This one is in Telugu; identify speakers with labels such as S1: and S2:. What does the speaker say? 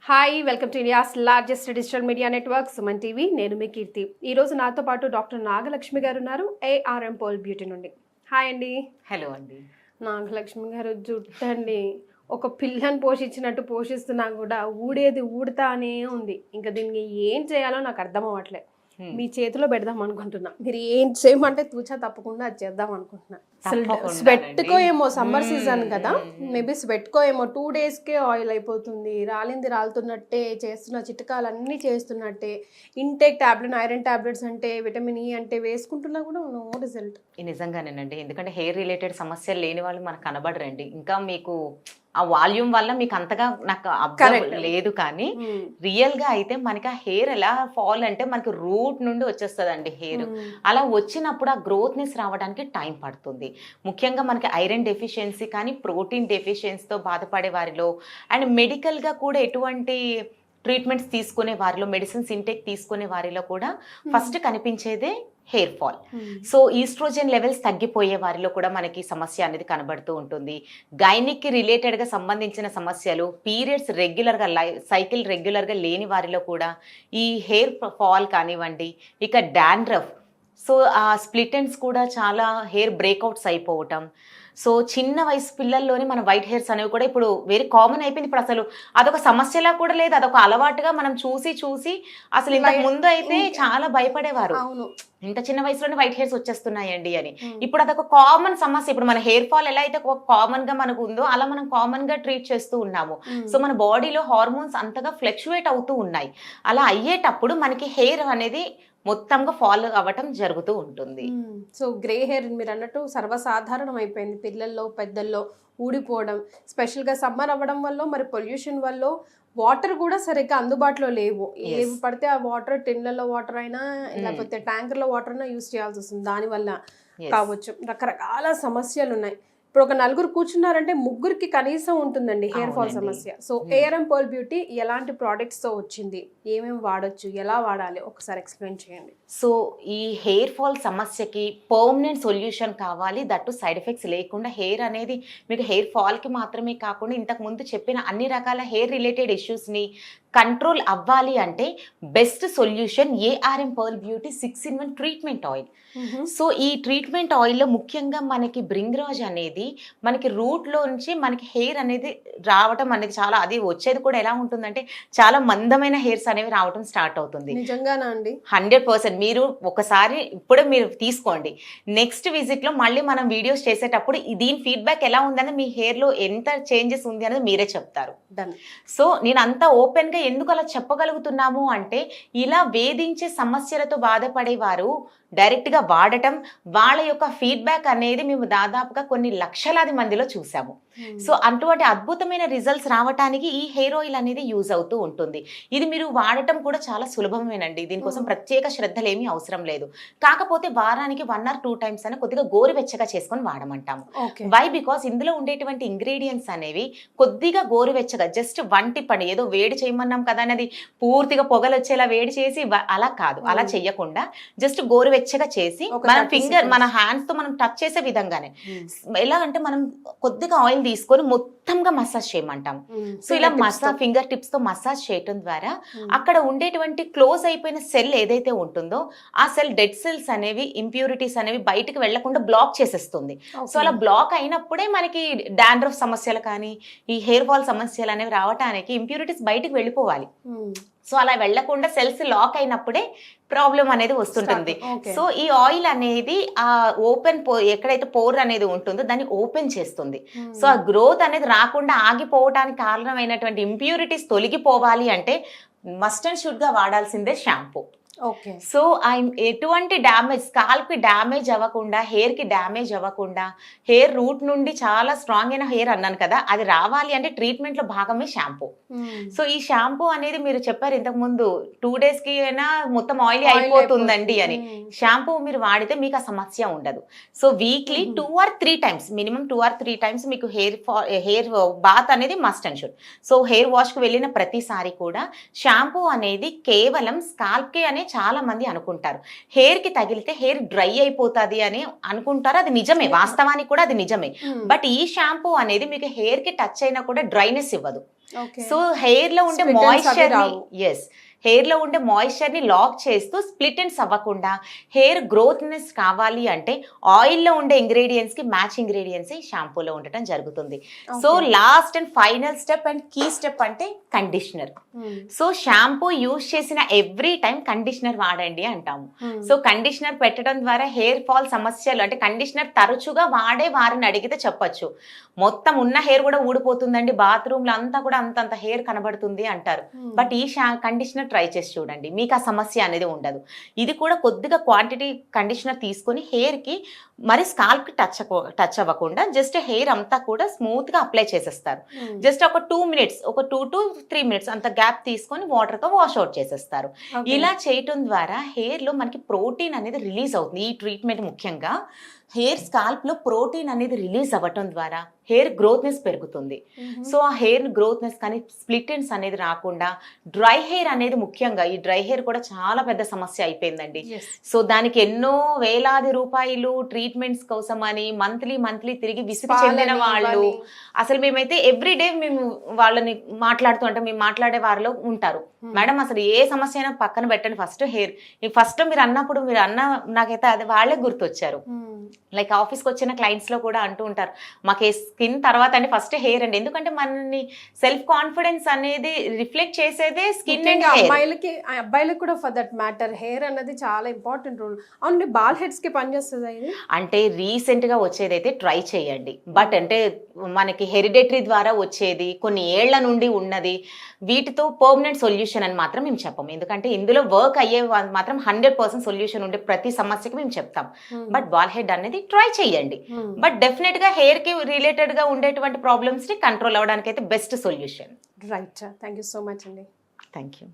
S1: Hi welcome to India's largest digital media network Suman TV. నేను మీ కీర్తి. ఈరోజు నాతో పాటు డాక్టర్ నాగలక్ష్మి గారు ఉన్నారు, ఏఆర్ఎం పోల్ బ్యూటీ నుండి. హాయ్ అండి.
S2: హలో అండి.
S1: నాగలక్ష్మి గారు జుట్టండి ఒక పిల్లని పోషించినట్టు పోషిస్తున్నా కూడా ఊడేది ఊడుతానే ఉంది. ఇంకా దీనికి ఏం చేయాలో నాకు అర్థం అవ్వట్లేదు. మీ చేతిలో పెడదాం అనుకుంటున్నా. మీరు ఏం చేయమంటే తూచా తప్పకుండా అది చేద్దాం అనుకుంటున్నా. స్వెట్కో ఏమో సమ్మర్ సీజన్ కదా, మేబీ స్వెట్కో ఏమో 2 daysకే ఆయిల్ అయిపోతుంది. రాలింది రాలుతున్నట్టే, చేస్తున్న చిట్కాలన్నీ చేస్తున్నట్టే, ఇంటేక్ టాబ్లెట్, ఐరన్ టాబ్లెట్స్ అంటే, విటమిన్ ఈ అంటే వేసుకుంటున్నా కూడా నో రిజల్ట్.
S2: నిజంగానేనండి, ఎందుకంటే హెయిర్ రిలేటెడ్ సమస్యలు లేని వాళ్ళు మనకు కనబడరండి. ఇంకా మీకు ఆ వాల్యూమ్ వల్ల మీకు అంతగా నాకు అబ్జర్వ్ లేదు, కానీ రియల్ గా అయితే మనకి ఆ హెయిర్ ఎలా ఫాల్ అంటే మనకి రూట్ నుండి వచ్చేస్తుందండి హెయిర్. అలా వచ్చినప్పుడు ఆ గ్రోత్నెస్ రావడానికి టైం పడుతుంది. ముఖ్యంగా మనకి ఐరన్ డెఫిషియన్సీ కానీ ప్రోటీన్ డెఫిషియన్సీతో బాధపడే వారిలో, అండ్ మెడికల్ గా కూడా ఎటువంటి ట్రీట్మెంట్స్ తీసుకునే వారిలో, మెడిసిన్స్ ఇంటేక్ తీసుకునే వారిలో కూడా ఫస్ట్ కనిపించేదే hair fall. So oestrogen levels తగ్గిపోయే వారిలో కూడా మనకి సమస్య అనేది కనబడుతూ ఉంటుంది. గైనిక్ రిలేటెడ్గా సంబంధించిన సమస్యలు, పీరియడ్స్ రెగ్యులర్గా సైకిల్ రెగ్యులర్గా లేని వారిలో కూడా ఈ హెయిర్ ఫాల్ కానివ్వండి, ఇక డాండ్రఫ్, సో ఆ స్ప్లిట్ ఎండ్స్ కూడా చాలా హెయిర్ బ్రేక్అవుట్స్ అయిపోవటం. సో చిన్న వయసు పిల్లల్లోనే మన వైట్ హెయిర్స్ అనేవి కూడా ఇప్పుడు వెరీ కామన్ అయిపోయింది. ఇప్పుడు అసలు అదొక సమస్యలా కూడా లేదు, అదొక అలవాటుగా మనం చూసి అసలు ఇంతకు ముందు అయితే చాలా భయపడేవారు, ఇంత చిన్న వయసులోనే వైట్ హెయిర్స్ వచ్చేస్తున్నాయండి అని. ఇప్పుడు అదొక కామన్ సమస్య. ఇప్పుడు మన హెయిర్ ఫాల్ ఎలా అయితే కామన్ గా మనకు ఉందో అలా మనం కామన్ గా ట్రీట్ చేస్తూ ఉన్నాము. సో మన బాడీలో హార్మోన్స్ అంతగా ఫ్లక్చువేట్ అవుతూ ఉన్నాయి. అలా అయ్యేటప్పుడు మనకి హెయిర్ అనేది మొత్తంగా ఫాలో అవ్వటం జరుగుతూ ఉంటుంది.
S1: సో గ్రే హెయిర్ మీరు అన్నట్టు సర్వసాధారణం అయిపోయింది పిల్లల్లో, పెద్దల్లో ఊడిపోవడం. స్పెషల్గా సమ్మర్ అవ్వడం వల్ల, మరి పొల్యూషన్ వల్ల వాటర్ కూడా సరిగ్గా అందుబాటులో లేవు. ఏవి పడితే ఆ వాటర్, టిన్లలో వాటర్ అయినా లేకపోతే ట్యాంకర్లో వాటర్ అయినా యూస్ చేయాల్సి వస్తుంది. దానివల్ల కావచ్చు, రకరకాల సమస్యలు ఉన్నాయి. ఇప్పుడు ఒక నలుగురు కూర్చున్నారంటే ముగ్గురికి కనీసం ఉంటుందండి హెయిర్ ఫాల్ సమస్య. సో ఏఆర్ఎం పోల్ బ్యూటీ ఎలాంటి ప్రోడక్ట్స్ తో వచ్చింది, ఏమేమి వాడొచ్చు, ఎలా వాడాలి, ఒకసారి ఎక్స్ప్లెయిన్ చేయండి.
S2: సో ఈ హెయిర్ ఫాల్ సమస్యకి పర్మనెంట్ సొల్యూషన్ కావాలి, దట్టు సైడ్ ఎఫెక్ట్స్ లేకుండా. హెయిర్ అనేది మీకు హెయిర్ ఫాల్కి మాత్రమే కాకుండా ఇంతకు ముందు చెప్పిన అన్ని రకాల హెయిర్ రిలేటెడ్ ఇష్యూస్ని కంట్రోల్ అవ్వాలి అంటే best solution ARM pearl beauty 6-in-1 treatment oil. So ఈ ట్రీట్మెంట్ ఆయిల్లో ముఖ్యంగా మనకి బ్రింగ్రాజ్ అనేది మనకి రూట్లో నుంచి మనకి హెయిర్ అనేది రావటం అనేది చాలా, అది వచ్చేది కూడా ఎలా ఉంటుందంటే చాలా మందమైన హెయిర్స్ అనేవి రావటం స్టార్ట్ అవుతుంది.
S1: నిజంగానా అండి?
S2: 100%. మీరు ఒకసారి ఇప్పుడే మీరు తీసుకోండి, నెక్స్ట్ విజిట్లో మళ్ళీ మనం వీడియోస్ చేసేటప్పుడు దీని ఫీడ్బ్యాక్ ఎలా ఉందనేది, మీ హెయిర్లో ఎంత చేంజెస్ ఉంది అనేది మీరే చెప్తారు. సో నేను అంత ఓపెన్గా ఎందుకు అలా చెప్పగలుగుతున్నాము అంటే, ఇలా వేధించే సమస్యలతో బాధపడేవారు డైరెక్ట్గా వాడటం, వాళ్ళ యొక్క ఫీడ్బ్యాక్ అనేది మేము దాదాపుగా కొన్ని లక్షలాది మందిలో చూసాము. సో అటువంటి అద్భుతమైన రిజల్ట్స్ రావడానికి ఈ హెయిర్ ఆయిల్ అనేది యూజ్ అవుతూ ఉంటుంది. ఇది మీరు వాడటం కూడా చాలా సులభమేనండి, దీనికోసం ప్రత్యేక శ్రద్ధలు ఏమీ అవసరం లేదు. కాకపోతే వారానికి 1 or 2 times అని కొద్దిగా గోరువెచ్చగా చేసుకొని వాడమంటాము. వై? బికాస్ ఇందులో ఉండేటువంటి ఇంగ్రీడియంట్స్ అనేవి కొద్దిగా గోరువెచ్చగా, జస్ట్ వంటి పని ఏదో వేడి చేయమన్నాం కదా అనేది పూర్తిగా పొగలు వచ్చేలా వేడి చేసి అలా కాదు, అలా చెయ్యకుండా జస్ట్ గోరువెచ్చగా చేసి మన ఫింగర్, మన హ్యాండ్స్ తో మనం టచ్ చేసే విధంగానే, ఎలా అంటే మనం కొద్దిగా ఆయిల్ తీసుకొని మొత్తంగా మసాజ్ చేయమంటాం. సో ఇలా మసాజ్, ఫింగర్ టిప్స్ తో మసాజ్ చేయటం ద్వారా అక్కడ ఉండేటువంటి క్లోజ్ అయిపోయిన సెల్ ఏదైతే ఉంటుందో ఆ సెల్, డెడ్ సెల్స్ అనేవి, ఇంప్యూరిటీస్ అనేవి బయటకు వెళ్లకుండా బ్లాక్ చేసేస్తుంది. సో అలా బ్లాక్ అయినప్పుడే మనకి డాండ్రఫ్ సమస్యలు కానీ ఈ హెయిర్ ఫాల్ సమస్యలు అనేవి రావడానికి ఇంప్యూరిటీస్ బయటకు వెళ్ళిపోవాలి. సో అలా వెళ్లకుండా సెల్స్ లాక్ అయినప్పుడే ప్రాబ్లం అనేది వస్తుంటుంది. సో ఈ ఆయిల్ అనేది ఆ ఓపెన్ ఎక్కడైతే పోర్ అనేది ఉంటుందో దాన్ని ఓపెన్ చేస్తుంది. సో ఆ గ్రోత్ అనేది రాకుండా ఆగిపోవడానికి కారణమైనటువంటి ఇంప్యూరిటీస్ తొలగిపోవాలి అంటే మస్ట్ అండ్ షుడ్ గా వాడాల్సిందే షాంపూ. సో ఎటువంటి డ్యామేజ్, స్కాల్ప్ కి డ్యామేజ్ అవ్వకుండా, హెయిర్ కి డ్యామేజ్ అవ్వకుండా, హెయిర్ రూట్ నుండి చాలా స్ట్రాంగ్ అయిన హెయిర్ అన్నాను కదా, అది రావాలి అంటే ట్రీట్మెంట్ లో భాగమే షాంపూ. సో ఈ షాంపూ అనేది మీరు చెప్పారు ఇంతకు ముందు 2 days కి అయినా మొత్తం ఆయిల్ అయిపోతుందండి అని. షాంపూ మీరు వాడితే మీకు ఆ సమస్య ఉండదు. So weekly 2 or 3 times, minimum 2 or 3 times మీకు హెయిర్ బాత్ అనేది must and should. So hair wash కి వెళ్ళిన ప్రతిసారి కూడా షాంపూ అనేది కేవలం స్కాల్ప్ కి అనే చాలా మంది అనుకుంటారు హెయిర్ కి తగిలితే హెయిర్ డ్రై అయిపోతుంది అని అనుకుంటారు. అది నిజమే, వాస్తవానికి కూడా అది నిజమే. బట్ ఈ షాంపూ అనేది మీకు హెయిర్ కి టచ్ అయినా కూడా డ్రైనెస్ ఇవ్వదు. సో హెయిర్ లో ఉండే మాయిశ్చర్ హెయిర్ లో ఉండే మాయిశ్చర్ ని లాక్ చేస్తూ స్ప్లిట్ ఎండ్స్ అవ్వకుండా హెయిర్ గ్రోత్నెస్ కావాలి అంటే ఆయిల్ లో ఉండే ఇంగ్రీడియంట్స్ కి మ్యాచ్ ఇంగ్రీడియంట్స్ ఈ షాంపూలో ఉండటం జరుగుతుంది. So last and final step and key step అంటే కండిషనర్. సో షాంపూ యూజ్ చేసిన ఎవ్రీ టైం కండిషనర్ వాడండి అంటాము. సో కండిషనర్ పెట్టడం ద్వారా హెయిర్ ఫాల్ సమస్యలు అంటే కండిషనర్ తరచుగా వాడే వారిని అడిగితే చెప్పొచ్చు మొత్తం ఉన్న హెయిర్ కూడా ఊడిపోతుందండి, బాత్రూమ్ లో అంతా కూడా అంతంత హెయిర్ కనబడుతుంది అంటారు. బట్ ఈ కండిషనర్ ట్రై చేసి చూడండి, మీకు ఆ సమస్య అనేది ఉండదు. ఇది కూడా కొద్దిగా క్వాంటిటీ కండిషనర్ తీసుకొని హెయిర్ కి మరి స్కాల్ప్ కి టచ్ అవ్వకుండా జస్ట్ హెయిర్ అంతా కూడా స్మూత్ గా అప్లై చేసేస్తారు. జస్ట్ ఒక 2 minutes, ఒక 2 to 3 minutes అంత గ్యాప్ తీసుకొని వాటర్ తో వాష్ అవుట్ చేసేస్తారు. ఇలా చేయటం ద్వారా హెయిర్ లో మనకి ప్రోటీన్ అనేది రిలీజ్ అవుతుంది. ఈ ట్రీట్మెంట్ ముఖ్యంగా హెయిర్ స్కాల్ప్ లో ప్రోటీన్ అనేది రిలీజ్ అవ్వటం ద్వారా హెయిర్ గ్రోత్నెస్ పెరుగుతుంది. సో ఆ హెయిర్ గ్రోత్నెస్ కానీ స్ప్లిట్ ఎండ్స్ అనేది రాకుండా డ్రై హెయిర్ అనేది ముఖ్యంగా ఈ డ్రై హెయిర్ కూడా చాలా పెద్ద సమస్య అయిపోయిందండి. సో దానికి ఎన్నో వేలాది రూపాయలు ట్రీట్మెంట్స్ కోసం అని మంత్లీ తిరిగి విసిగి చెందిన వాళ్ళు అసలు మేమైతే ఎవ్రీడే మేము వాళ్ళని మాట్లాడుతూ అంటే మేము మాట్లాడే వారిలో ఉంటారు. మేడం అసలు ఏ సమస్య అయినా పక్కన పెట్టండి, ఫస్ట్ హెయిర్. ఫస్ట్ మీరు అన్నప్పుడు మీరు అన్న నాకైతే అది వాళ్ళే గుర్తొచ్చారు. లైక్ ఆఫీస్కి వచ్చిన క్లయింట్స్ లో కూడా అంటూ ఉంటారు మాకు స్కిన్ తర్వాత అంటే ఫస్ట్ హెయిర్ అండి, ఎందుకంటే మనని సెల్ఫ్ కాన్ఫిడెన్స్ అనేది రిఫ్లెక్ట్ చేసేదే స్కిన్ అండ్
S1: అబ్బాయిలకి కూడా ఫర్ దట్ మ్యాటర్ హెయిర్ అనేది చాలా ఇంపార్టెంట్ రోల్. అవును, బాల్ హెడ్స్ కి పనిచేస్తుంది ఇది
S2: అంటే రీసెంట్ గా వచ్చేదైతే ట్రై చేయండి. బట్ అంటే మనకి హెరిడేటరీ ద్వారా వచ్చేది కొన్ని ఏళ్ల నుండి ఉన్నది వీటితో పర్మనెంట్ సొల్యూషన్ అని మాత్రం మేము చెప్పము. ఎందుకంటే ఇందులో వర్క్ అయ్యే మాత్రం 100% సొల్యూషన్ ఉండే ప్రతి సమస్యకి మేము చెప్తాం. బట్ బాల్ హెడ్ అనేది ట్రై చేయండి. బట్ డెఫినెట్ గా హెయిర్ కి రిలేటెడ్ గా ఉండేటువంటి ప్రాబ్లమ్స్ ని కంట్రోల్ అవ్వడానికి అయితే best solution.
S1: Right, thank you so much అండి.
S2: Thank you.